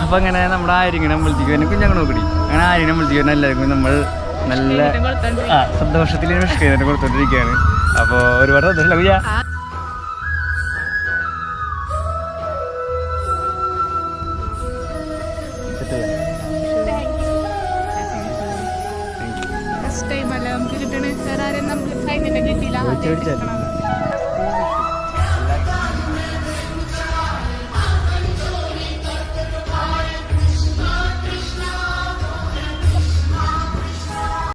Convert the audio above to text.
അപ്പോൾ അങ്ങനെ നമ്മുടെ ആര്യങ്ങനെ അമ്പലത്തേക്ക് തന്നെ കുഞ്ഞങ്ങനെ നോക്കടി അങ്ങനെ ആര്യനെ അമ്പലത്തേക്ക് തന്നെ എല്ലാവർക്കും നമ്മൾ നല്ല സന്തോഷത്തിൽ വിഷ്കരം കൊടുത്തോണ്ടിരിക്കുകയാണ്. അപ്പോൾ ഒരുപാട് സന്തോഷമല്ല കുഞ്ഞ. ഫസ്റ്റ് ടൈം അല്ല നമുക്ക് കിട്ടണ സാർ ആരും നമുക്ക് കിട്ടിയില്ല.